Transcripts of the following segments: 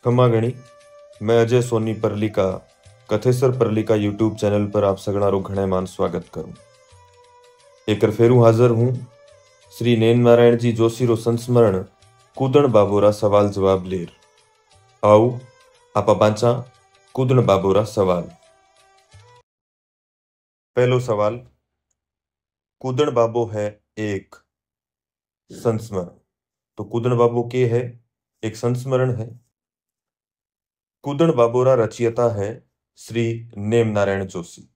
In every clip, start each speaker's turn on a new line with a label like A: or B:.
A: खमागणी मैं Ajay Soni परलिका Kathesar परलिका YouTube channel पर आप सगणारो घणे मान स्वागत करूं। एकर फेरू हाजिर हूं श्री नैन नारायण जी जोशी रो संस्मरण कूदण बाबोरा सवाल जवाब लेर। आओ आपा बांचा कूदण बाबोरा सवाल। पहलो सवाल, कूदण बाबो है एक संस्मरण। तो कूदण बाबो के है? एक संस्मरण है। कूदण बाबोरा रचयिता है श्री नेम नारायण जोशी।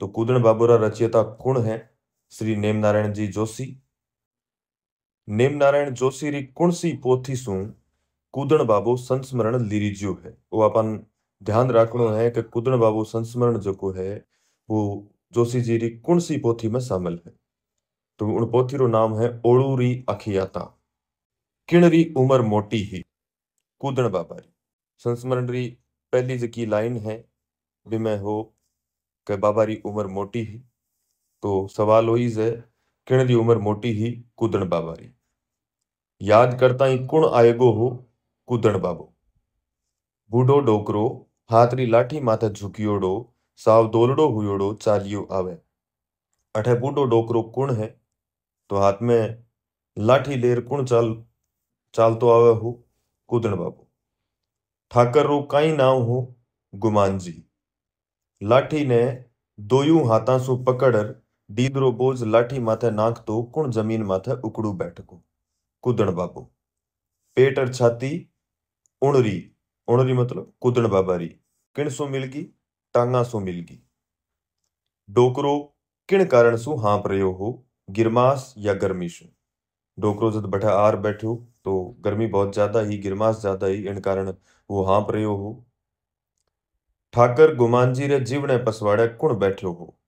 A: तो कूदण बाबोरा रचयिता कौन है? श्री नेम नारायण जी जोशी। नेम नारायण जोशी री कौन सी पोथी सु कूदण बाबो संस्मरण लीरिज्यो है? वो अपन ध्यान रखनो है कि कूदण बाबो संस्मरण जो है वो जोशी जी री कौन सी पोथी में शामिल है। तो उन पोथी रो नाम है ओळू री अखियाता, किण री उमर मोटी ही, कूदण बाबा री। संस्मरण री पहली जकी लाइन है बिमें हो कि बाबा री उमर मोटी ही। तो सवाल हो है किण री उमर मोटी ही, कूदण बाबा री। याद करता ही कुण आएगो हो, कूदण बाबो। बूढ़ो डोकरो हाथ री लाठी माथे झुकियोड़ो, साव दोलड़ो हुयोड़ो चालियो आवे। अठे बूढ़ो डोकरो कुण है? तो हाथ में लाठी लेर कुण चालतो आवे हो, कूदण बाबो। ठाकर रो काई नाम हो, गुमान जी। लाठी ने दोयू हाथा सु पकड़ दीदरो बोझ लाठी माथे नाख तो कुण जमीन माथे उकड़ू बैठको, कूदण बाबो। पेट और छाती उणरी, उणरी मतलब कूदण बाबा री। किण सु मिलगी? टांगा सु मिलगी। डोकरो किण कारण सु हाँप रह्यो हो, गिरमास या गर्मी सु। डोकरो जद बैठा आर बैठो तो गर्मी बहुत ज्यादा ही, गिरमास ज्यादा ही, इन कारण वो हाँप रह्यो हो। ठाकर गुमान जी रे जीवने पसवाड़े कुण बैठ्यो हो?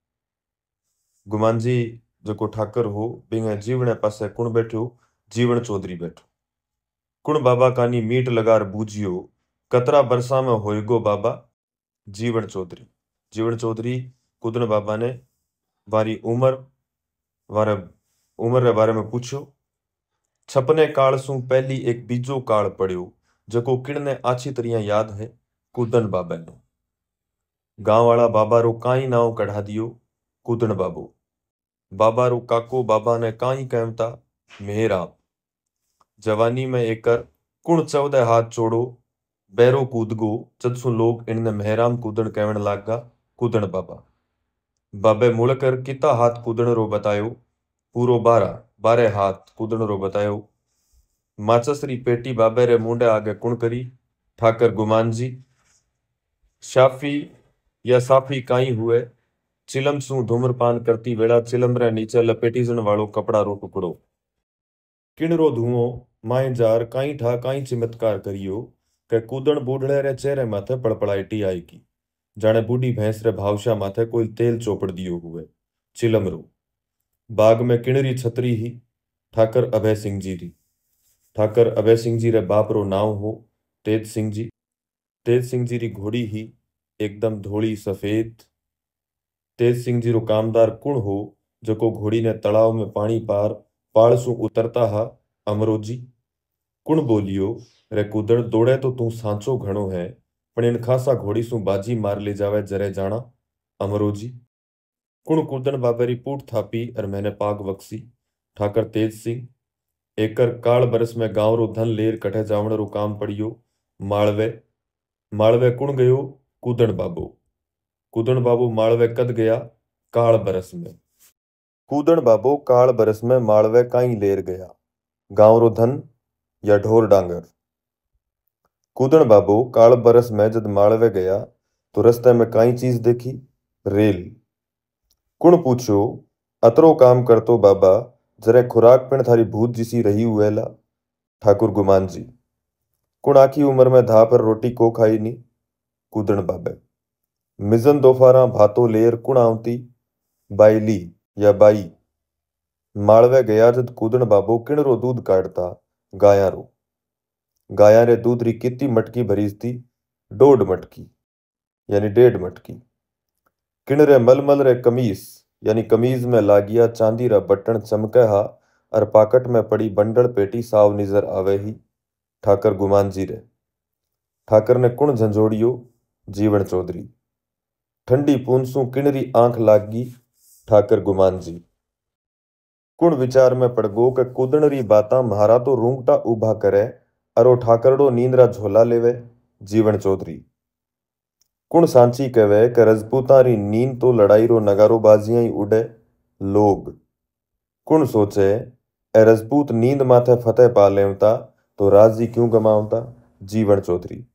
A: गुमान जी जो ठाकर हो बिंगे जीवने पासे कुण बैठ्यो? जीवन चौधरी बैठो। कुण बाबा कानी मीट लगार बूझियो, कतरा बरसा में होएगो बाबा, जीवन चौधरी। जीवन चौधरी कूदण बाबा ने वारी उम्र रे बारे में पूछो। छपने काल सु पहली एक बीजो काल पड़्यो, जको किण ने आछी तरिया याद है, कूदण बाबा ने। गांव वाला बाबा रो काई नाव कढ़ा दियो, कूदण बाबो। बाबा रो काको बाबा ने काई कहमता, मेहराम। जवानी में एकर कुण 14 हाथ चोड़ो, बैरो कूदगो, जदसु लोग इनने मेहराम कूदण कहण लागगा, कूदण बाबा। बाबे मुड़कर किता हाथ कूदण रो बतायो, पूरो 12 हाथ कूदण रो बतायो। माचस री पेटी बाबे रे मुंडे आगे कुण करी, ठाकर गुमान जी। शाफी या साफी काई हुए, चिलम सु धूम्रपान करती वेला चिलम रे नीचे लपेटीजण वालो कपड़ा रो टुकड़ो। किण रो धुओं माए जार काई ठा काई चमत्कार करियो, के कूदण बूढ़ड़े रे चेहरे माथे पड़पड़ाइटी आएगी, जाने बूढ़ी भैंस रे भावशा माथे कोई तेल चोपड़ दियो हुए, चिलम रो। बाग में किणरी छतरी ही, ठाकर अभय सिंह जी री। ठाकर अभय सिंह जी रे बाप रो नाव हो तेज सिंह जी। तेज सिंह जी री घोड़ी ही एकदम धोली सफेद। तेज सिंह जी रो कामदार कुण हो, जको घोड़ी ने तलाव में पानी पार पाड़ सु उतरता हा, अमरोजी। कुण बोलियो, रे कूदण दौड़े तो तू सांचो घणो है, पण इन खासा घोड़ी सु बाजी मार ले जावे जरे जाना, अमरोजी। कुण कूदण बाबे री पूठ थापी और मैंने पाग वक्सी, ठाकर तेज सिंह। एकर काल बरस में गांव रो धन लेर कठे जावण रो काम पड़ियो, मालवे। मालवे कुण गयो, कूदण बाबो। कूदण बाबू मालवे कद गया, काल बरस में। कूदण बाबो काल बरस में मालवे काई लेर गया, गांव रो धन या ढोर डांगर। कूदण बाबो काल बरस में जद मालवे गया तो रस्ते में काई चीज देखी, रेल। कुण पूछो, अतरो काम करतो बाबा, जरे खुराक पिण थारी भूत जिसी रही हुएला, ठाकुर गुमान जी। कुण आखी उम्र में धा पर रोटी को खाई नी, कूदण बाबे। मिजन दोफारा भातो लेर कुण आवती, बाईली या बाई। मालवे गया जद कूदण बाबो किण रो दूध काटता, गाया रो। गाया रे दूध री कितनी मटकी भरीज थी, 1.5 मटकी यानी 1.5 मटकी। किण रे मलमल रे कमीज यानी कमीज में लागिया चांदी रा बटन चमके हा, और पाकट में पड़ी बंडल पेटी साव निजर आवे ही, ठाकर गुमान जी रे। ठाकर ने कुण झंझोड़ियो, जीवन चौधरी। ठंडी पूंसू किणरी आंख लागी, ठाकर गुमान जी। कुण विचार में पड़ गो के कूदणरी बाता म्हारा तो रूंगटा उभा करे, अरो ठाकरडो नींदरा झोला लेवे, जीवन चौधरी। कुण सांची कहे कि रजपूतारी नींद तो लड़ाई रो नगारो बाजियां ही उड़े, लोग। कुण सोचे ए रजपूत नींद माथे फतेह पा लेवता तो राजी क्यों गमावता, जीवन चौधरी।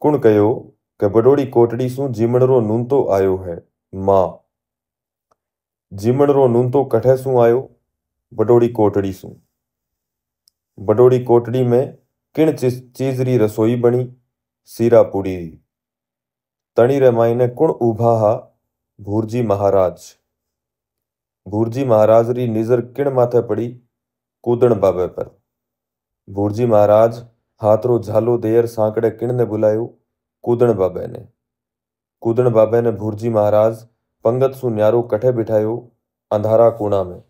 A: कुण कहो कि बडोड़ी कोटड़ी सू जीमणरो नून तो आयो है, मां। जीमणरो नून तो कठे सू आयो, बडोड़ी कोटड़ी सू। बडोड़ी कोटड़ी में किण चीजरी रसोई बनी, सीरा पूड़ी री। तणी रे मायने कुण उभा हा, भूरजी महाराज। भूरजी महाराज री निजर किण माथे पड़ी, कूदण बाबे पर। भूरजी महाराज हाथरो झालो देर सांकड़े किण ने बुलायो, कूदण बाबे ने। कूदण बाबे ने भूरजी महाराज पंगत सु न्यारो कठे बिठायो, अंधारा कोना में।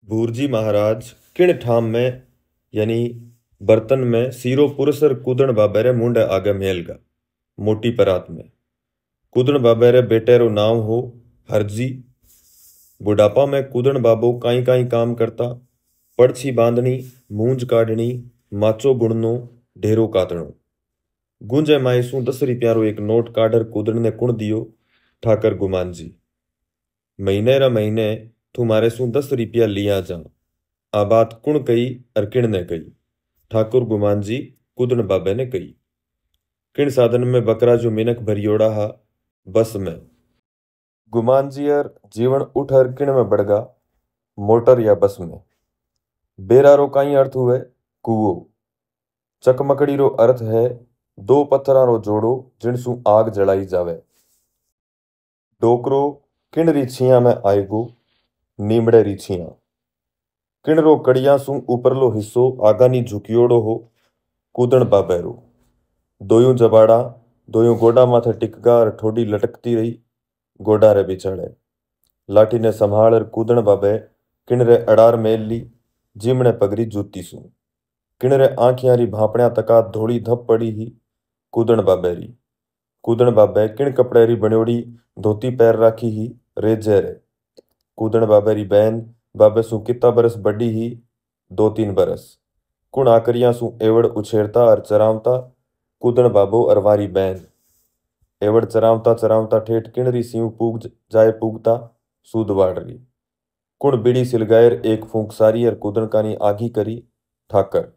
A: भूरजी महाराज किण ठाम में यानी बर्तन में सीरो पुरसर कूदण बाबे रे मुंडे आगे मेलगा, मोटी परात में। कूदण बाबे रे बेटे रो नाम हो हरजी। बुढ़ापा में कूदण बाबो काई काई काम करता, पड़छी बांधनी, मूंज काढ़नी, माचो बुणनो, ढेरो कातणो। गुंजे मायसू 10 रुपया रो एक नोट काढ़र कूदण ने कुण दियो, ठाकर गुमान जी। महीने रा महीने तू मारे सू 10 रुपया लिया जा। आ बात कुण कही अर किण ने कही, ठाकुर गुमान जी कूदण बाबे ने कही। किण साधन में बकरा जो मिनक भरियोड़ा हा, बस में। गुमान जी अर जीवन उठ हर किण में बढ़गा, मोटर या बस में। बेरा रो काई अर्थ हुए, कुओ। चकमकड़ी रो अर्थ है दो पत्थरा रो जोड़ो जिनसू आग जलाई जावे। डोकरो किण री छिया में आएगो, नीमड़े री छिया। किण रो कड़िया सू ऊपरलो हिस्सो आगानी झुकियोड़ो हो, कूदण बाबे रो। दोयूं जबाड़ा दोयूं गोडा माथे टिकगा और ठोडी लटकती रही, गोडा रे बिचाड़े। लाठी ने संभाल कूदण बाबे किण रे अड़ार मेल ली, जीमणे पगरी जूती सू। किण रे आंखियां री भापण्या तका धोड़ी धप पड़ी ही, कूदण बाबे री। कूदण बाबे किण कपड़े री बण्योड़ी धोती पैर राखी ही, रेजे रे। कूदण बाबे री बहन बाबे सू किता बरस बड़ी ही, 2-3 बरस। कुण आकरियां सू एवड़ उछेरता और चरावता, कूदण बाबो और वारी बहन। एवड़ चरावता चरावता ठेठ किण री सीव पूग जाए पूगता, सूद वाड़ री। कुण बीड़ी सिलगायर एक फूंक सारी और कूदण कानी आगी करी, ठाकर।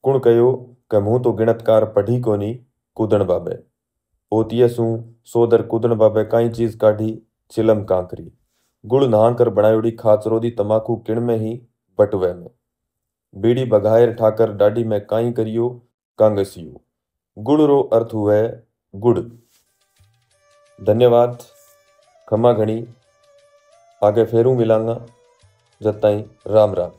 A: कुण कहो कि मुँह तो गिणतकार पढ़ी कोनी, कूदण बाबे। पोतिये सू सोदर कूदण बाबे काई चीज काढ़ी, चिलम कांकरी। गुड़ नहा कर बनायोड़ी खाचरोदी तमाकू किण में ही, बटवे में। बीड़ी बघायर ठाकर डाडी में काई करियो, कांगसियो। गुड़ रो अर्थ हुए गुड़। धन्यवाद, खमा घणी। आगे फेरू मिलांगा, जब ताईं राम राम।